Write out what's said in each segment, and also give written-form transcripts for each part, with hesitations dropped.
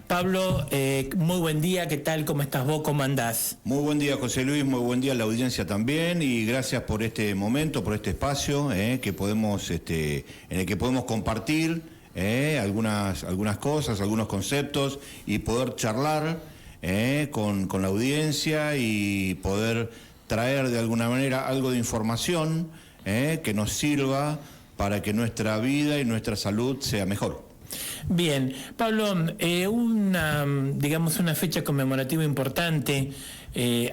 Pablo, muy buen día, ¿qué tal? ¿Cómo estás vos? ¿Cómo andás? Muy buen día, José Luis, muy buen día a la audiencia también, y gracias por este momento, por este espacio que podemos, en el que podemos compartir algunas cosas, algunos conceptos, y poder charlar con la audiencia y poder traer de alguna manera algo de información que nos sirva para que nuestra vida y nuestra salud sea mejor. Bien, Pablo, una fecha conmemorativa importante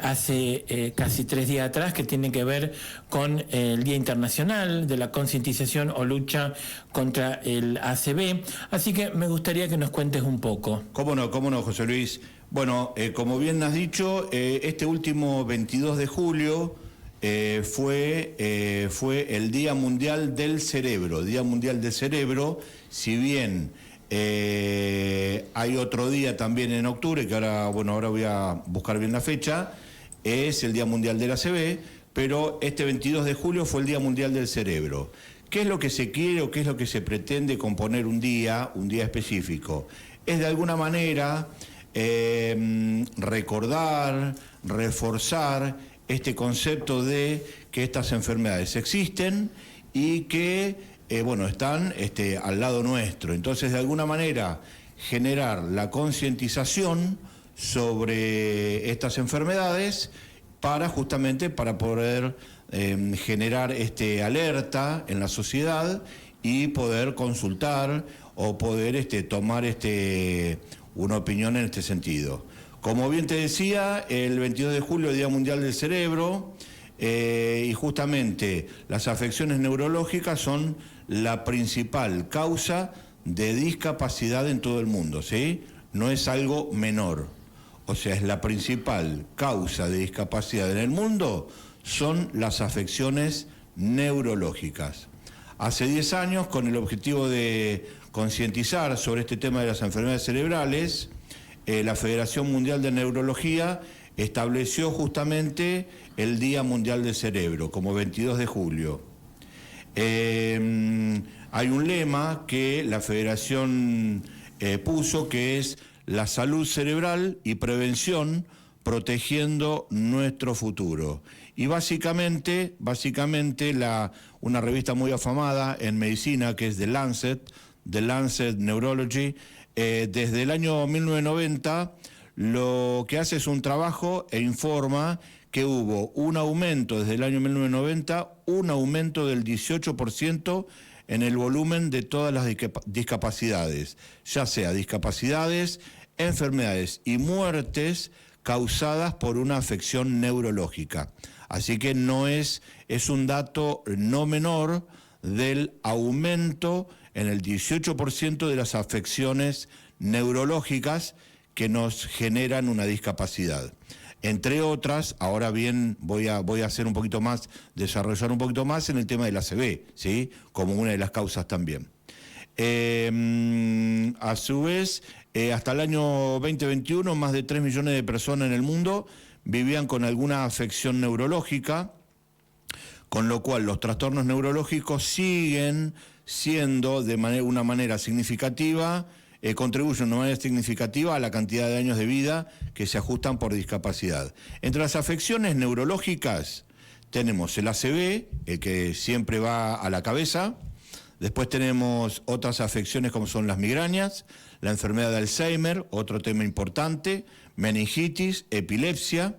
hace casi 3 días atrás, que tiene que ver con el Día Internacional de la Concientización o Lucha contra el ACV, así que me gustaría que nos cuentes un poco. Cómo no, José Luis. Bueno, como bien has dicho, este último 22 de julio fue el Día Mundial del Cerebro. Día Mundial del Cerebro, si bien hay otro día también en octubre, que ahora voy a buscar bien la fecha, es el Día Mundial del ACV, pero este 22 de julio fue el Día Mundial del Cerebro. ¿Qué es lo que se quiere o qué es lo que se pretende con poner un día específico? Es de alguna manera recordar, reforzar este concepto de que estas enfermedades existen y que están al lado nuestro. Entonces, de alguna manera, generar la concientización sobre estas enfermedades justamente para poder generar alerta en la sociedad y poder consultar o poder tomar una opinión en este sentido. Como bien te decía, el 22 de julio, Día Mundial del Cerebro, y justamente las afecciones neurológicas son la principal causa de discapacidad en todo el mundo, ¿sí? No es algo menor. O sea, es la principal causa de discapacidad en el mundo, son las afecciones neurológicas. Hace 10 años, con el objetivo de concientizar sobre este tema de las enfermedades cerebrales, la Federación Mundial de Neurología estableció justamente el Día Mundial del Cerebro, como 22 de julio. Hay un lema que la Federación puso, que es la salud cerebral y prevención protegiendo nuestro futuro. Y básicamente una revista muy afamada en medicina, que es The Lancet Neurology, desde el año 1990, lo que hace es un trabajo e informa que hubo un aumento desde el año 1990, un aumento del 18% en el volumen de todas las discapacidades, ya sea discapacidades, enfermedades y muertes causadas por una afección neurológica. Así que es un dato no menor del aumento en el 18% de las afecciones neurológicas que nos generan una discapacidad. Entre otras, ahora bien, voy a hacer desarrollar un poquito más en el tema del ACV, ¿sí? Como una de las causas también. A su vez, hasta el año 2021, más de 3 millones de personas en el mundo vivían con alguna afección neurológica, con lo cual los trastornos neurológicos siguen siendo una manera significativa, contribuyen de una manera significativa a la cantidad de años de vida que se ajustan por discapacidad. Entre las afecciones neurológicas tenemos el ACV, el que siempre va a la cabeza. Después tenemos otras afecciones como son las migrañas, la enfermedad de Alzheimer, otro tema importante, meningitis, epilepsia,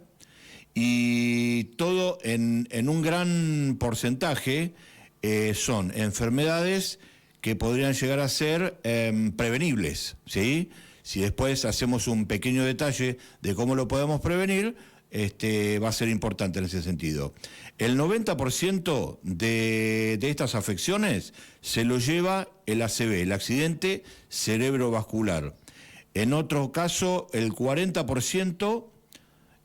y todo en un gran porcentaje son enfermedades que podrían llegar a ser prevenibles, ¿sí? Si después hacemos un pequeño detalle de cómo lo podemos prevenir, va a ser importante en ese sentido. El 90% de estas afecciones se lo lleva el ACV, el accidente cerebrovascular. En otro caso, el 40%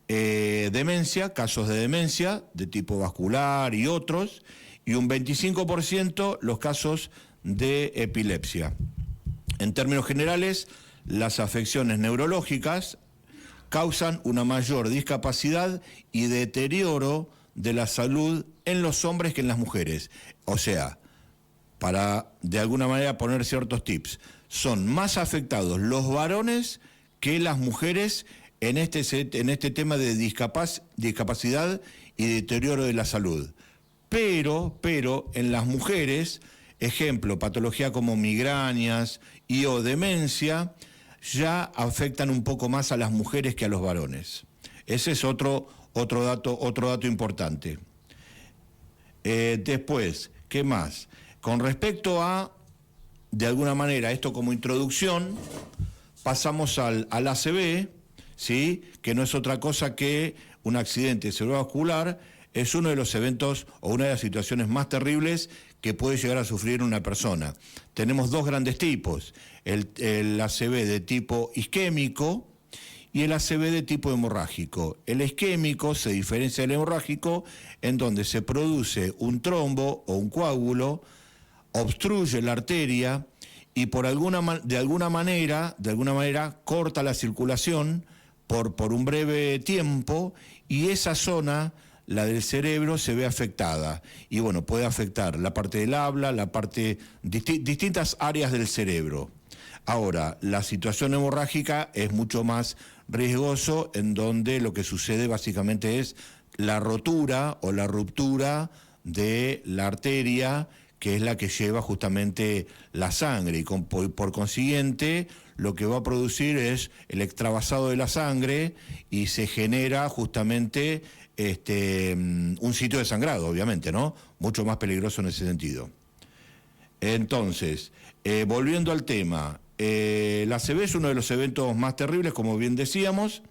demencia, casos de demencia de tipo vascular y otros, y un 25% los casos de epilepsia. En términos generales, las afecciones neurológicas causan una mayor discapacidad y deterioro de la salud en los hombres que en las mujeres. O sea, para de alguna manera poner ciertos tips, son más afectados los varones que las mujeres en este tema de discapacidad y deterioro de la salud. Pero en las mujeres, ejemplo, patología como migrañas y o demencia, ya afectan un poco más a las mujeres que a los varones. Ese es otro dato importante. Después, ¿qué más? Con respecto a, de alguna manera, esto como introducción, pasamos al ACV, ¿sí? Que no es otra cosa que un accidente cerebrovascular. Es uno de los eventos o una de las situaciones más terribles que puede llegar a sufrir una persona. Tenemos dos grandes tipos, el ACV de tipo isquémico y el ACV de tipo hemorrágico. El isquémico se diferencia del hemorrágico en donde se produce un trombo o un coágulo, obstruye la arteria y de alguna manera corta la circulación por un breve tiempo, y esa zona, la del cerebro, se ve afectada. Y bueno, puede afectar la parte del habla, distintas áreas del cerebro. Ahora, la situación hemorrágica es mucho más riesgoso, en donde lo que sucede básicamente es la rotura o la ruptura de la arteria, que es la que lleva justamente la sangre, y por consiguiente lo que va a producir es el extravasado de la sangre y se genera justamente un sitio de sangrado, obviamente, ¿no? Mucho más peligroso en ese sentido. Entonces, volviendo al tema, la ACV es uno de los eventos más terribles, como bien decíamos,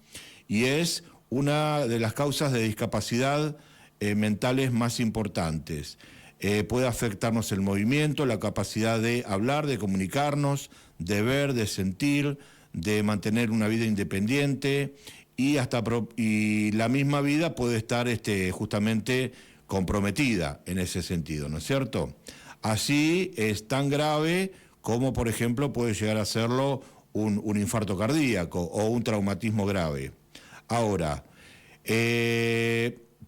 y es una de las causas de discapacidad mentales más importantes. Puede afectarnos el movimiento, la capacidad de hablar, de comunicarnos, de ver, de sentir, de mantener una vida independiente, y la misma vida puede estar justamente comprometida en ese sentido, ¿no es cierto? Así es tan grave como, por ejemplo, puede llegar a serlo un infarto cardíaco o un traumatismo grave. Ahora,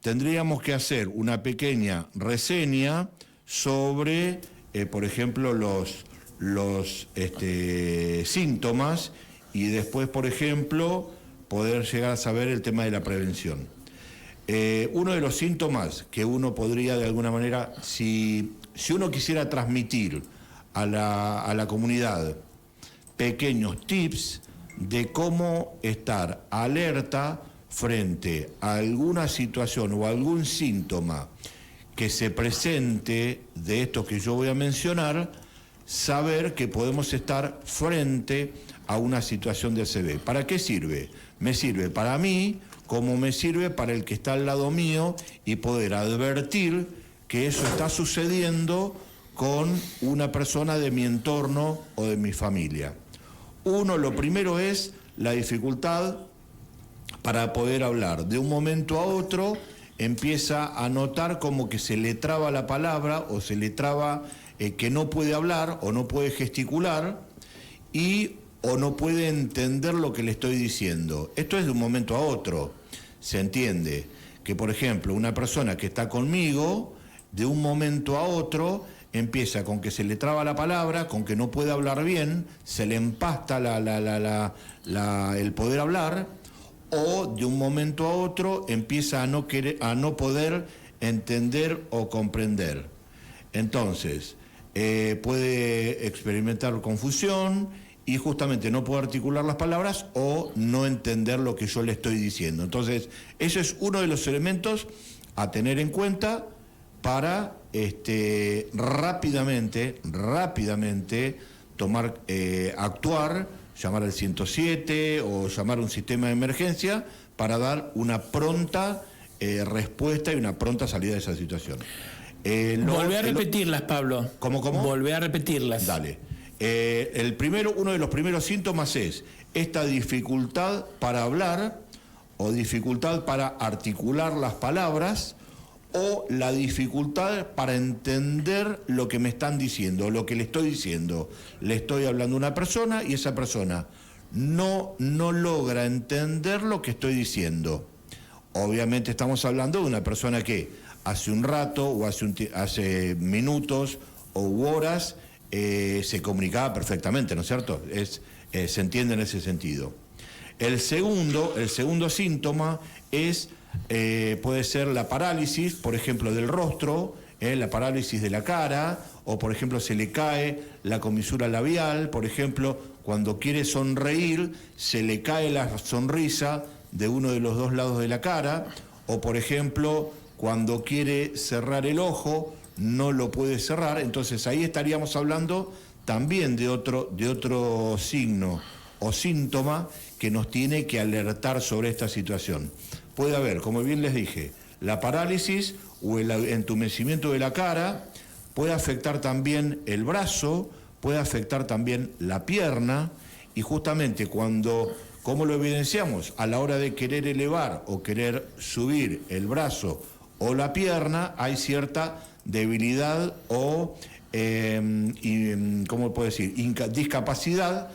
tendríamos que hacer una pequeña reseña sobre, por ejemplo, los síntomas, y después, por ejemplo, poder llegar a saber el tema de la prevención. Uno de los síntomas que uno podría, de alguna manera, si uno quisiera transmitir a la comunidad pequeños tips de cómo estar alerta frente a alguna situación o algún síntoma que se presente de estos que yo voy a mencionar, saber que podemos estar frente a una situación de ACV. ¿Para qué sirve? Me sirve para mí, como me sirve para el que está al lado mío, y poder advertir que eso está sucediendo con una persona de mi entorno o de mi familia. Lo primero es la dificultad para poder hablar. De un momento a otro empieza a notar como que se le traba la palabra, o se le traba que no puede hablar o no puede gesticular, o no puede entender lo que le estoy diciendo. Esto es de un momento a otro. Se entiende que, por ejemplo, una persona que está conmigo, de un momento a otro empieza con que se le traba la palabra, con que no puede hablar bien, se le empasta el poder hablar, o de un momento a otro empieza a no poder entender o comprender. Entonces, puede experimentar confusión y justamente no puede articular las palabras o no entender lo que yo le estoy diciendo. Entonces, ese es uno de los elementos a tener en cuenta para rápidamente actuar, llamar al 107 o llamar a un sistema de emergencia para dar una pronta respuesta y una pronta salida de esa situación. Volvé a repetirlas, Pablo. ¿Cómo? Volvé a repetirlas. Dale. Uno de los primeros síntomas es esta dificultad para hablar, o dificultad para articular las palabras, o la dificultad para entender lo que me están diciendo, lo que le estoy diciendo. Le estoy hablando a una persona y esa persona no logra entender lo que estoy diciendo. Obviamente estamos hablando de una persona que hace un rato o hace minutos o horas se comunicaba perfectamente, ¿no es cierto? Se entiende en ese sentido. El segundo síntoma puede ser la parálisis, por ejemplo, del rostro, la parálisis de la cara, o por ejemplo se le cae la comisura labial, por ejemplo, cuando quiere sonreír, se le cae la sonrisa de uno de los dos lados de la cara, o por ejemplo, cuando quiere cerrar el ojo, no lo puede cerrar. Entonces ahí estaríamos hablando también de otro signo o síntoma que nos tiene que alertar sobre esta situación. Puede haber, como bien les dije, la parálisis o el entumecimiento de la cara, puede afectar también el brazo, puede afectar también la pierna, y justamente ¿cómo lo evidenciamos? A la hora de querer elevar o querer subir el brazo o la pierna, hay cierta debilidad o, ¿cómo puedo decir?, discapacidad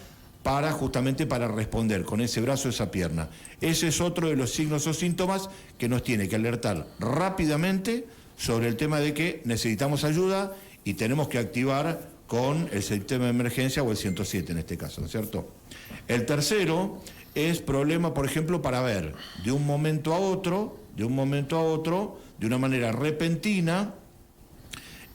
justamente para responder con ese brazo o esa pierna. Ese es otro de los signos o síntomas que nos tiene que alertar rápidamente sobre el tema de que necesitamos ayuda y tenemos que activar con el sistema de emergencia o el 107 en este caso, ¿no es cierto? El tercero es problema, por ejemplo, para ver de un momento a otro, de una manera repentina,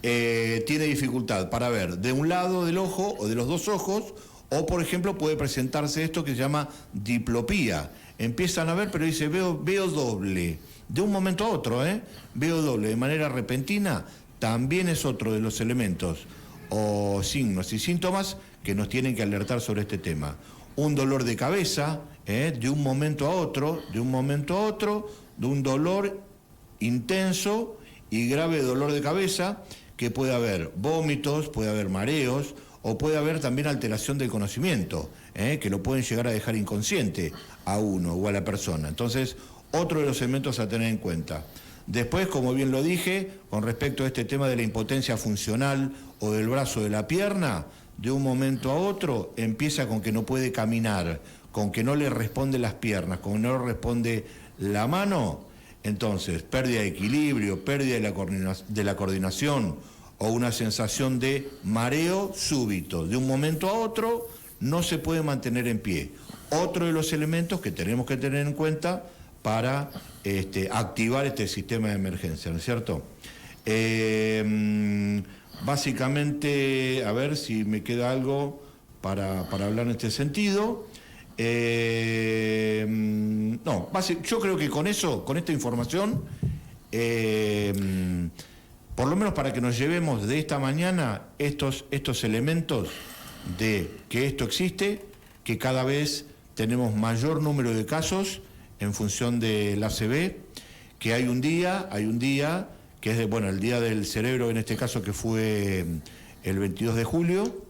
tiene dificultad para ver de un lado del ojo o de los dos ojos, o por ejemplo puede presentarse esto que se llama diplopía. Empiezan a ver, pero dice, veo doble. De un momento a otro, veo doble, de manera repentina, también es otro de los elementos o signos y síntomas que nos tienen que alertar sobre este tema. Un dolor de cabeza, de un momento a otro, de un dolor intenso y grave dolor de cabeza, que puede haber vómitos, puede haber mareos, o puede haber también alteración del conocimiento, que lo pueden llegar a dejar inconsciente a uno o a la persona. Entonces, otro de los elementos a tener en cuenta. Después, como bien lo dije, con respecto a este tema de la impotencia funcional o del brazo o de la pierna, de un momento a otro empieza con que no puede caminar, con que no le responde las piernas, con que no le responde la mano. Entonces, pérdida de equilibrio, pérdida de la coordinación o una sensación de mareo súbito. De un momento a otro no se puede mantener en pie. Otro de los elementos que tenemos que tener en cuenta para activar este sistema de emergencia, ¿no es cierto? Básicamente, a ver si me queda algo para hablar en este sentido. Yo creo que con esta información, por lo menos para que nos llevemos de esta mañana estos elementos de que esto existe, que cada vez tenemos mayor número de casos en función del ACV, que hay un día que es el Día del Cerebro, en este caso que fue el 22 de julio,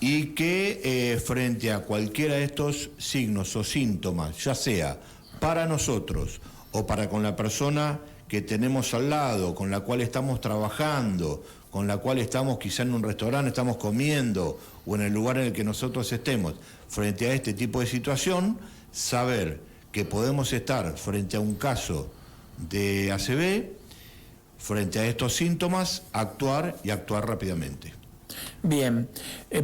y que frente a cualquiera de estos signos o síntomas, ya sea para nosotros o para con la persona que tenemos al lado, con la cual estamos trabajando, con la cual estamos quizá en un restaurante, estamos comiendo, o en el lugar en el que nosotros estemos, frente a este tipo de situación, saber que podemos estar frente a un caso de ACV, frente a estos síntomas, actuar rápidamente. Bien,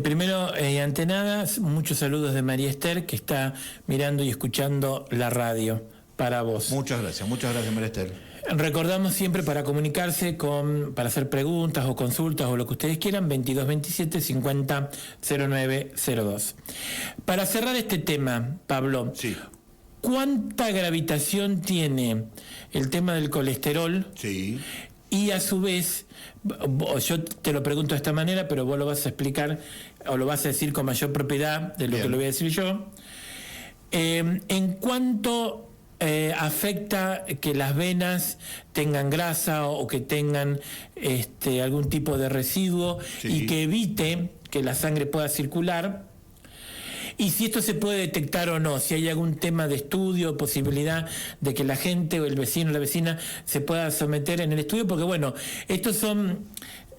primero y ante nada, muchos saludos de María Esther, que está mirando y escuchando la radio para vos. Muchas gracias María Esther. Recordamos siempre para comunicarse para hacer preguntas o consultas o lo que ustedes quieran, 2227 50 09 02. Para cerrar este tema, Pablo, sí. ¿Cuánta gravitación tiene el tema del colesterol? Sí. Y a su vez, yo te lo pregunto de esta manera, pero vos lo vas a explicar o lo vas a decir con mayor propiedad de lo que lo voy a decir yo. ¿En cuánto afecta que las venas tengan grasa o que tengan algún tipo de residuo, sí, y que evite que la sangre pueda circular? Y si esto se puede detectar o no, si hay algún tema de estudio, posibilidad de que la gente o el vecino o la vecina se pueda someter en el estudio, porque bueno, estos son,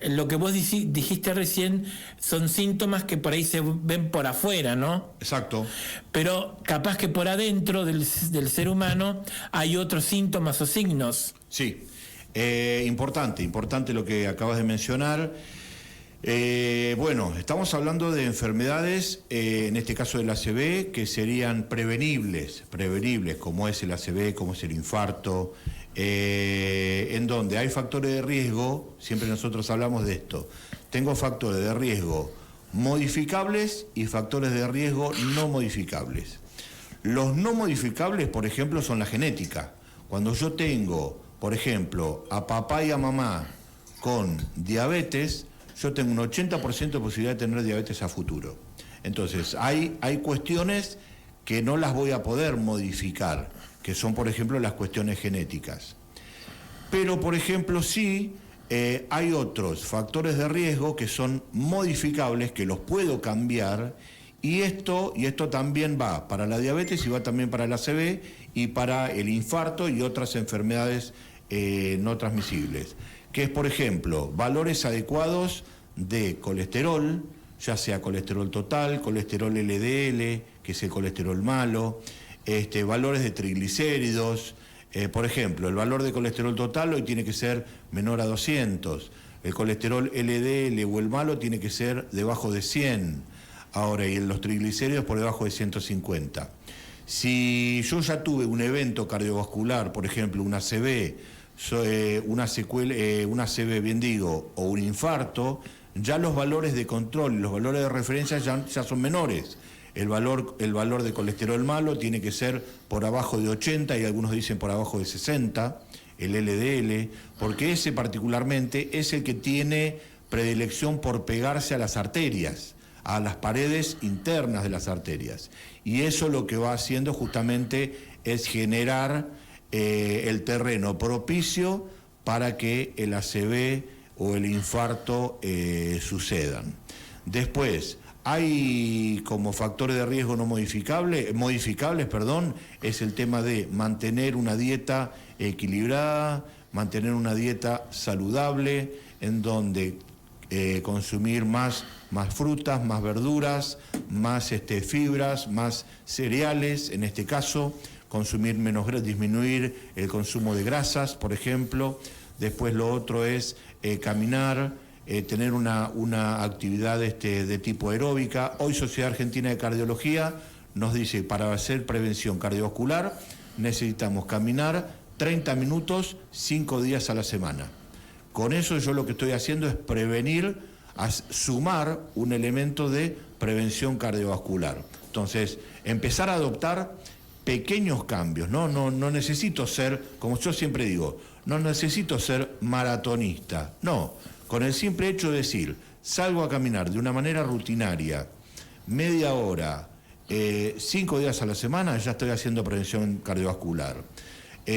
lo que vos dijiste recién, son síntomas que por ahí se ven por afuera, ¿no? Exacto. Pero capaz que por adentro del ser humano hay otros síntomas o signos. Sí, importante lo que acabas de mencionar. Bueno, estamos hablando de enfermedades, en este caso del ACV, que serían prevenibles, como es el ACV, como es el infarto, en donde hay factores de riesgo, siempre nosotros hablamos de esto. Tengo factores de riesgo modificables y factores de riesgo no modificables. Los no modificables, por ejemplo, son la genética. Cuando yo tengo, por ejemplo, a papá y a mamá con diabetes, yo tengo un 80% de posibilidad de tener diabetes a futuro. Entonces, hay cuestiones que no las voy a poder modificar, que son, por ejemplo, las cuestiones genéticas. Pero, por ejemplo, sí, hay otros factores de riesgo que son modificables, que los puedo cambiar, y esto también va para la diabetes y va también para el ACV y para el infarto y otras enfermedades no transmisibles, que es, por ejemplo, valores adecuados de colesterol, ya sea colesterol total, colesterol LDL, que es el colesterol malo, valores de triglicéridos. Por ejemplo, el valor de colesterol total hoy tiene que ser menor a 200, el colesterol LDL o el malo tiene que ser debajo de 100, ahora, y los triglicéridos por debajo de 150. Si yo ya tuve un evento cardiovascular, por ejemplo, una ACV, una ACV, bien digo, o un infarto, ya los valores de control y los valores de referencia ya son menores. El valor de colesterol malo tiene que ser por abajo de 80 y algunos dicen por abajo de 60, el LDL, porque ese particularmente es el que tiene predilección por pegarse a las arterias, a las paredes internas de las arterias. Y eso lo que va haciendo justamente es generar el terreno propicio para que el ACV o el infarto sucedan. Después, hay como factores de riesgo no modificables, es el tema de mantener una dieta equilibrada, mantener una dieta saludable, en donde consumir más frutas, más verduras, más fibras, más cereales, en este caso, consumir menos grasa, disminuir el consumo de grasas, por ejemplo. Después lo otro es caminar, tener una actividad de tipo aeróbica. Hoy Sociedad Argentina de Cardiología nos dice, para hacer prevención cardiovascular necesitamos caminar 30 minutos 5 días a la semana. Con eso yo lo que estoy haciendo es prevenir, sumar un elemento de prevención cardiovascular. Entonces, empezar a adoptar pequeños cambios, ¿no? No necesito ser, como yo siempre digo, no necesito ser maratonista, no. Con el simple hecho de decir, salgo a caminar de una manera rutinaria, media hora, 5 días a la semana, ya estoy haciendo prevención cardiovascular.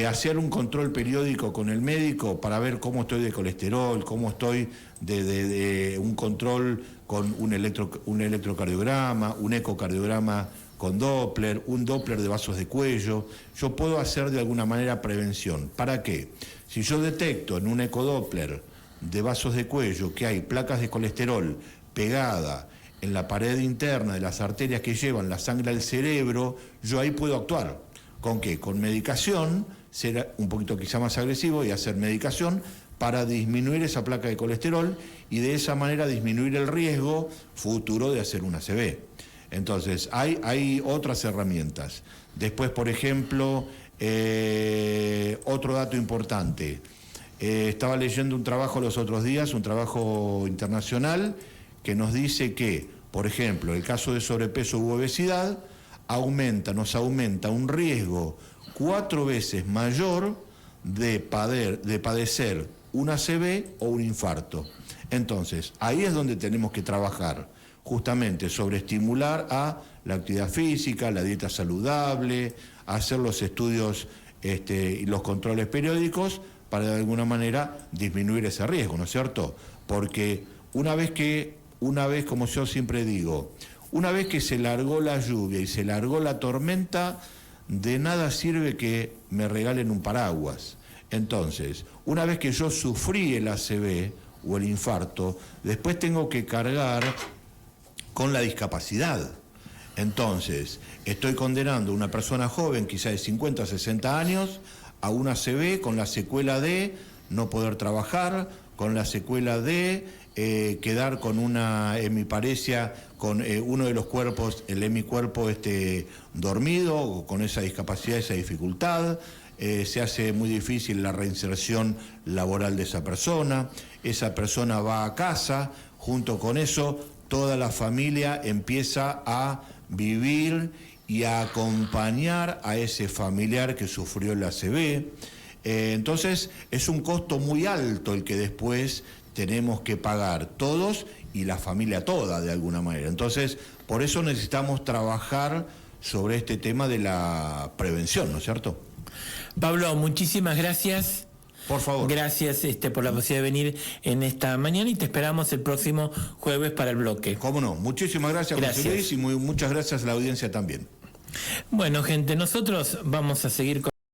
Hacer un control periódico con el médico para ver cómo estoy de colesterol, cómo estoy de un control con un electrocardiograma, un ecocardiograma con Doppler, un Doppler de vasos de cuello. Yo puedo hacer de alguna manera prevención. ¿Para qué? Si yo detecto en un ecodoppler de vasos de cuello que hay placas de colesterol pegada en la pared interna de las arterias que llevan la sangre al cerebro, yo ahí puedo actuar. ¿Con qué? Con medicación, ser un poquito quizá más agresivo y hacer medicación para disminuir esa placa de colesterol y de esa manera disminuir el riesgo futuro de hacer una ACV. Entonces, hay otras herramientas. Después, por ejemplo, otro dato importante. Estaba leyendo un trabajo los otros días, un trabajo internacional, que nos dice que, por ejemplo, el caso de sobrepeso u obesidad nos aumenta un riesgo 4 veces mayor de padecer un ACV o un infarto. Entonces, ahí es donde tenemos que trabajar, justamente sobre estimular a la actividad física, la dieta saludable, hacer los estudios y los controles periódicos para de alguna manera disminuir ese riesgo, ¿no es cierto? Porque una vez, como yo siempre digo, una vez que se largó la lluvia y se largó la tormenta, de nada sirve que me regalen un paraguas. Entonces, una vez que yo sufrí el ACV o el infarto, después tengo que cargar con la discapacidad. Entonces, estoy condenando a una persona joven, quizá de 50, 60 años, a un ACV con la secuela de no poder trabajar, con la secuela de quedar con una hemiparesia, con uno de los cuerpos, el hemicuerpo dormido, con esa discapacidad, esa dificultad. Se hace muy difícil la reinserción laboral de esa persona va a casa, junto con eso toda la familia empieza a vivir y a acompañar a ese familiar que sufrió el ACV. Entonces es un costo muy alto el que después tenemos que pagar todos y la familia toda de alguna manera. Entonces por eso necesitamos trabajar sobre este tema de la prevención, ¿no es cierto? Pablo, muchísimas gracias. Por favor. Gracias por la posibilidad de venir en esta mañana y te esperamos el próximo jueves para el bloque. Cómo no. Muchísimas gracias, José Luis, y muchas gracias a la audiencia también. Bueno, gente, nosotros vamos a seguir con